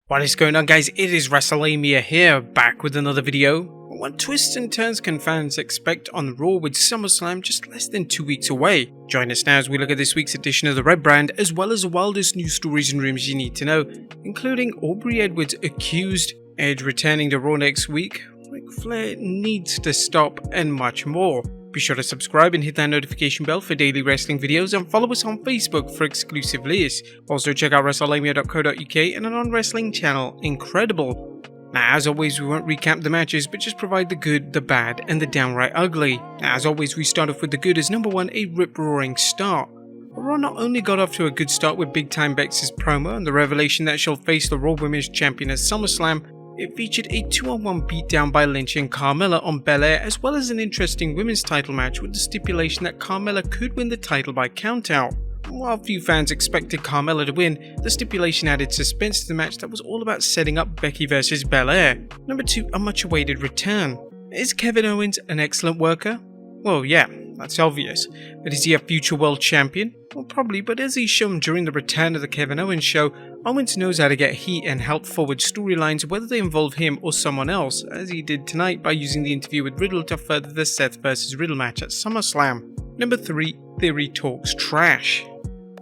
What is going on, guys? It is Wrestlelamia here, back with another video. What twists and turns can fans expect on Raw with SummerSlam just less than 2 weeks away? Join us now as we look at this week's edition of the Red Brand, as well as the wildest news stories and rumors you need to know, including Aubrey Edwards accused, Edge returning to Raw next week, Ric Flair needs to stop, and much more. Be sure to subscribe and hit that notification bell for daily wrestling videos, and follow us on Facebook for exclusive lists. Also check out Wrestlelamia.co.uk and our non-wrestling channel, Incredible. Now, as always, we won't recap the matches, but just provide the good, the bad, and the downright ugly. Now, as always, we start off with the good as number 1, a rip-roaring start. Raw not only got off to a good start with Big Time Bex's promo and the revelation that she'll face the Raw Women's Champion at SummerSlam, it featured a 2-on-1 beatdown by Lynch and Carmella on Belair, as well as an interesting women's title match with the stipulation that Carmella could win the title by countout. While few fans expected Carmella to win, the stipulation added suspense to the match that was all about setting up Becky versus Belair. Number 2, a much awaited return. Is Kevin Owens an excellent worker? Well, yeah, that's obvious. But is he a future world champion? Well, probably, but as he's shown during the return of the Kevin Owens show, Owens knows how to get heat and help forward storylines whether they involve him or someone else, as he did tonight by using the interview with Riddle to further the Seth vs Riddle match at SummerSlam. Number 3, Theory talks trash.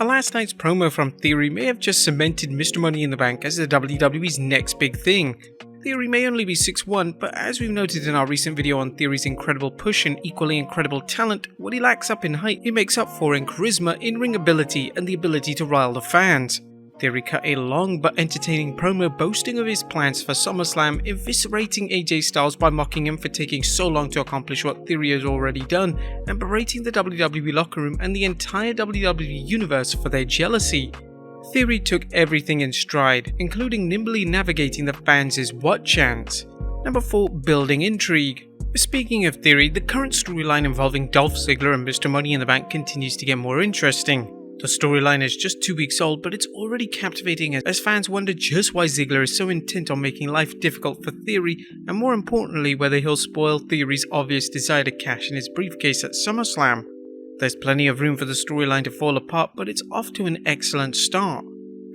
Last night's promo from Theory may have just cemented Mr. Money in the Bank as the WWE's next big thing. Theory may only be 6'1", but as we've noted in our recent video on Theory's incredible push and equally incredible talent, what he lacks up in height, he makes up for in charisma, in-ring ability, and the ability to rile the fans. Theory cut a long but entertaining promo boasting of his plans for SummerSlam, eviscerating AJ Styles by mocking him for taking so long to accomplish what Theory has already done, and berating the WWE locker room and the entire WWE universe for their jealousy. Theory took everything in stride, including nimbly navigating the fans' what chants. Number 4, building intrigue. Speaking of Theory, the current storyline involving Dolph Ziggler and Mr. Money in the Bank continues to get more interesting. The storyline is just 2 weeks old, but it's already captivating as fans wonder just why Ziggler is so intent on making life difficult for Theory, and more importantly, whether he'll spoil Theory's obvious desire to cash in his briefcase at SummerSlam. There's plenty of room for the storyline to fall apart, but it's off to an excellent start.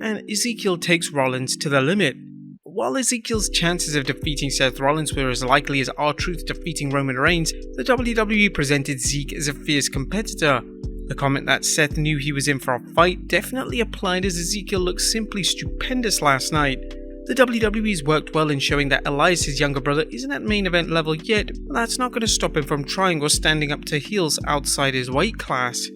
And Ezekiel takes Rollins to the limit. While Ezekiel's chances of defeating Seth Rollins were as likely as R-Truth defeating Roman Reigns, the WWE presented Zeke as a fierce competitor. The comment that Seth knew he was in for a fight definitely applied as Ezekiel looked simply stupendous last night. The WWE's worked well in showing that Elias' younger brother isn't at main event level yet, but that's not going to stop him from trying or standing up to heels outside his weight class.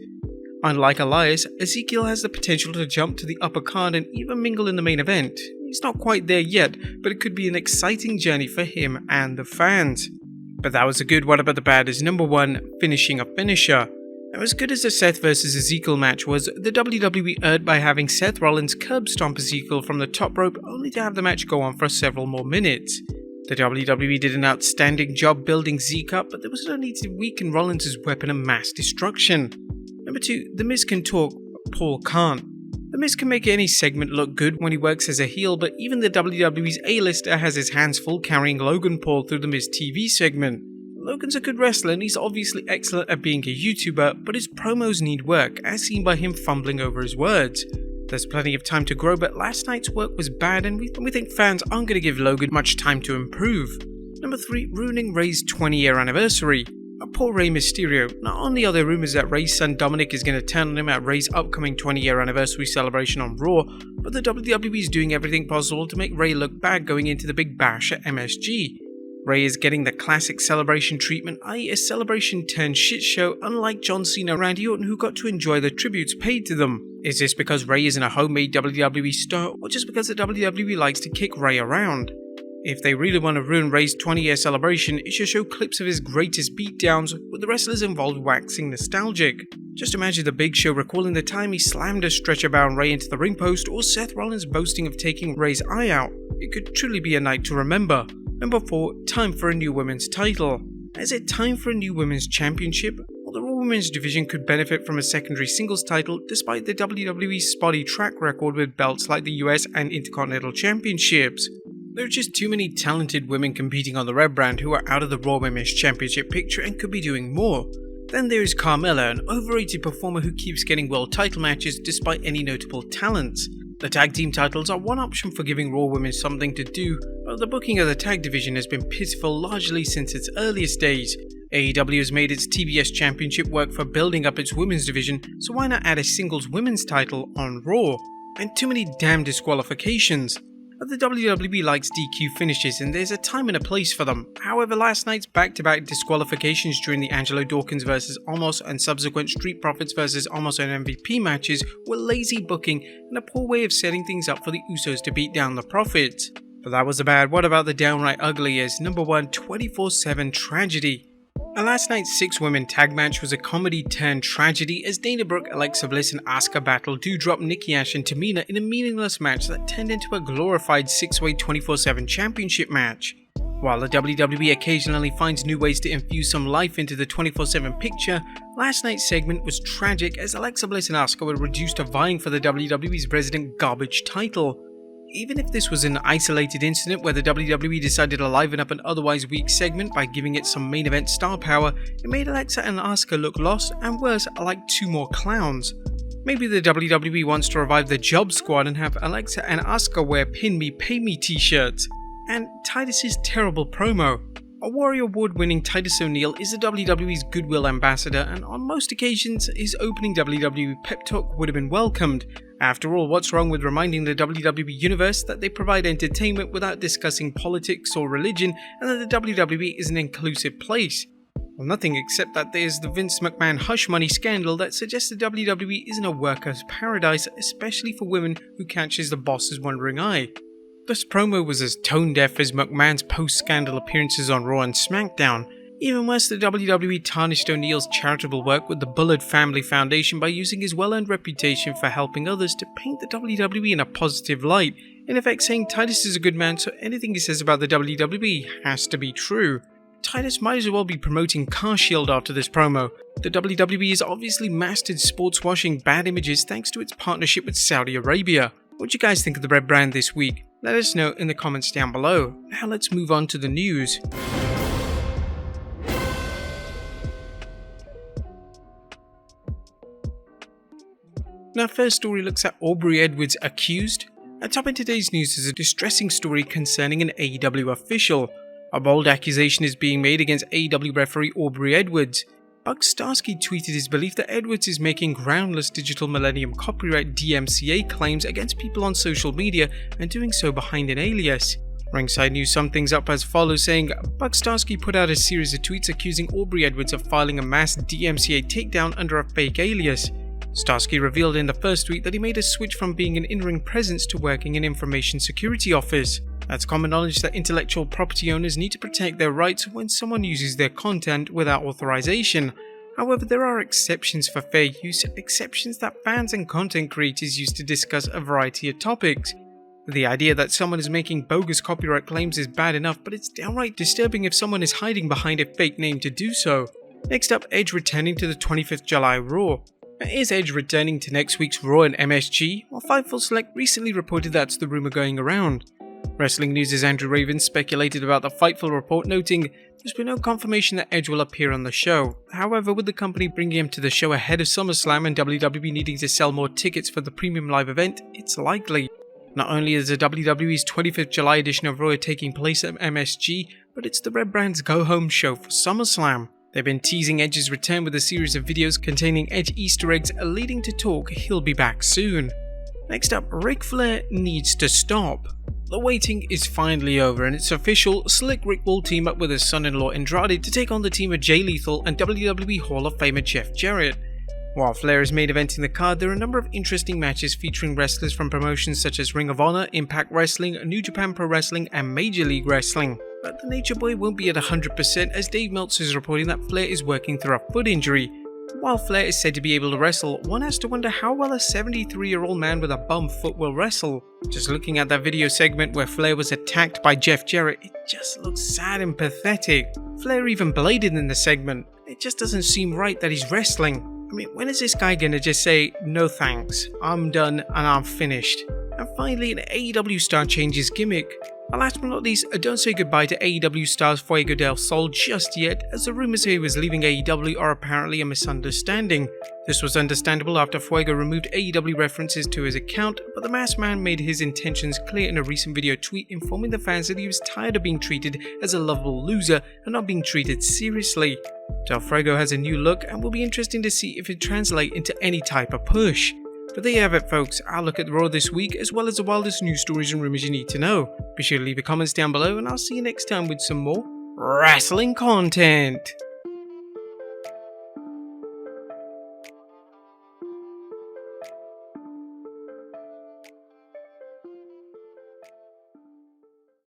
Unlike Elias, Ezekiel has the potential to jump to the upper card and even mingle in the main event. He's not quite there yet, but it could be an exciting journey for him and the fans. But that was a good. What about the bad is number 1, finishing a finisher. Now, as good as the Seth vs Ezekiel match was, the WWE erred by having Seth Rollins curb stomp Ezekiel from the top rope only to have the match go on for several more minutes. The WWE did an outstanding job building Zeke up, but there was no need to weaken Rollins' weapon of mass destruction. Number 2, The Miz can talk, but Paul can't. The Miz can make any segment look good when he works as a heel, but even the WWE's A-lister has his hands full carrying Logan Paul through the Miz TV segment. Logan's a good wrestler and he's obviously excellent at being a YouTuber, but his promos need work, as seen by him fumbling over his words. There's plenty of time to grow, but last night's work was bad and we think fans aren't going to give Logan much time to improve. Number 3, ruining Rey's 20-year anniversary. Poor Rey Mysterio. Not only are there rumors that Rey's son Dominic is going to turn on him at Rey's upcoming 20-year anniversary celebration on Raw, but the WWE is doing everything possible to make Rey look bad going into the big bash at MSG. Rey is getting the classic celebration treatment, i.e. a celebration turned shit show, unlike John Cena and Randy Orton who got to enjoy the tributes paid to them. Is this because Rey isn't a homemade WWE star, or just because the WWE likes to kick Rey around? If they really want to ruin Rey's 20-year celebration, it should show clips of his greatest beatdowns, with the wrestlers involved waxing nostalgic. Just imagine the Big Show recalling the time he slammed a stretcher-bound Rey into the ring post, or Seth Rollins boasting of taking Rey's eye out. It could truly be a night to remember. Number 4, time for a new women's title. Is it time for a new women's championship? Well, the Raw Women's division could benefit from a secondary singles title despite the WWE's spotty track record with belts like the US and Intercontinental Championships. There are just too many talented women competing on the Red Brand who are out of the Raw Women's Championship picture and could be doing more. Then there is Carmella, an overrated performer who keeps getting world title matches despite any notable talents. The tag team titles are one option for giving Raw women something to do, but the booking of the tag division has been pitiful largely since its earliest days. AEW has made its TBS championship work for building up its women's division, so why not add a singles women's title on Raw? And too many damn disqualifications. But the WWE likes DQ finishes and there's a time and a place for them. However, last night's back-to-back disqualifications during the Angelo Dawkins vs Omos and subsequent Street Profits vs Omos and MVP matches were lazy booking and a poor way of setting things up for the Usos to beat down the Profits. But that was bad. What about the downright ugly as number 1 24/7 tragedy? And last night's 6-women tag match was a comedy-turned-tragedy as Dana Brooke, Alexa Bliss and Asuka battled Doudrop, Nikki Ash and Tamina in a meaningless match that turned into a glorified 6-way 24/7 championship match. While the WWE occasionally finds new ways to infuse some life into the 24/7 picture, last night's segment was tragic as Alexa Bliss and Asuka were reduced to vying for the WWE's resident garbage title. Even if this was an isolated incident where the WWE decided to liven up an otherwise weak segment by giving it some main event star power, it made Alexa and Asuka look lost and worse, like two more clowns. Maybe the WWE wants to revive the Job Squad and have Alexa and Asuka wear Pin Me Pay Me t-shirts. And Titus's terrible promo. A Warrior Award-winning Titus O'Neil is the WWE's goodwill ambassador, and on most occasions, his opening WWE pep talk would have been welcomed. After all, what's wrong with reminding the WWE Universe that they provide entertainment without discussing politics or religion, and that the WWE is an inclusive place? Well, nothing except that there's the Vince McMahon hush money scandal that suggests the WWE isn't a worker's paradise, especially for women who catches the boss's wandering eye. This promo was as tone-deaf as McMahon's post-scandal appearances on Raw and SmackDown. Even worse, the WWE tarnished O'Neil's charitable work with the Bullard Family Foundation by using his well-earned reputation for helping others to paint the WWE in a positive light, in effect saying Titus is a good man, so anything he says about the WWE has to be true. Titus might as well be promoting CarShield after this promo. The WWE has obviously mastered sports washing bad images thanks to its partnership with Saudi Arabia. What do you guys think of the red brand this week? Let us know in the comments down below. Now let's move on to the news. Our first story looks at Aubrey Edwards accused. Atop in today's news is a distressing story concerning an AEW official. A bold accusation is being made against AEW referee Aubrey Edwards. Buck Starsky tweeted his belief that Edwards is making groundless Digital Millennium Copyright DMCA claims against people on social media and doing so behind an alias. Ringside News summed things up as follows, saying, Buck Starsky put out a series of tweets accusing Aubrey Edwards of filing a mass DMCA takedown under a fake alias. Starsky revealed in the first tweet that he made a switch from being an in-ring presence to working in information security office. That's common knowledge that intellectual property owners need to protect their rights when someone uses their content without authorization. However, there are exceptions for fair use, exceptions that fans and content creators use to discuss a variety of topics. The idea that someone is making bogus copyright claims is bad enough, but it's downright disturbing if someone is hiding behind a fake name to do so. Next up, Edge returning to the 25th July Raw. Is Edge returning to next week's Raw and MSG? Well, Fightful Select recently reported that's the rumor going around. Wrestling News' Andrew Raven speculated about the Fightful report, noting there's been no confirmation that Edge will appear on the show. However, with the company bringing him to the show ahead of SummerSlam and WWE needing to sell more tickets for the premium live event, it's likely. Not only is the WWE's 25th July edition of Raw taking place at MSG, but it's the Red Brand's go-home show for SummerSlam. They've been teasing Edge's return with a series of videos containing Edge Easter eggs leading to talk he'll be back soon. Next up, Ric Flair needs to stop. The waiting is finally over and it's official, Slick Rick will team up with his son-in-law Andrade to take on the team of Jay Lethal and WWE Hall of Famer Jeff Jarrett. While Flair is main eventing the card, there are a number of interesting matches featuring wrestlers from promotions such as Ring of Honor, Impact Wrestling, New Japan Pro Wrestling and Major League Wrestling. But the Nature Boy won't be at 100% as Dave Meltzer is reporting that Flair is working through a foot injury. While Flair is said to be able to wrestle, one has to wonder how well a 73-year-old man with a bum foot will wrestle. Just looking at that video segment where Flair was attacked by Jeff Jarrett, it just looks sad and pathetic. Flair even bladed in the segment. It just doesn't seem right that he's wrestling. I mean, when is this guy gonna just say, no thanks, I'm done and I'm finished? And finally, an AEW star changes gimmick. And last but not least, don't say goodbye to AEW stars Fuego del Sol just yet, as the rumors he was leaving AEW are apparently a misunderstanding. This was understandable after Fuego removed AEW references to his account, but the masked man made his intentions clear in a recent video tweet informing the fans that he was tired of being treated as a lovable loser and not being treated seriously. Del Fuego has a new look and will be interesting to see if it translates into any type of push. But there you have it folks, our look at Raw this week as well as the wildest news stories and rumors you need to know. Be sure to leave your comments down below and I'll see you next time with some more wrestling content.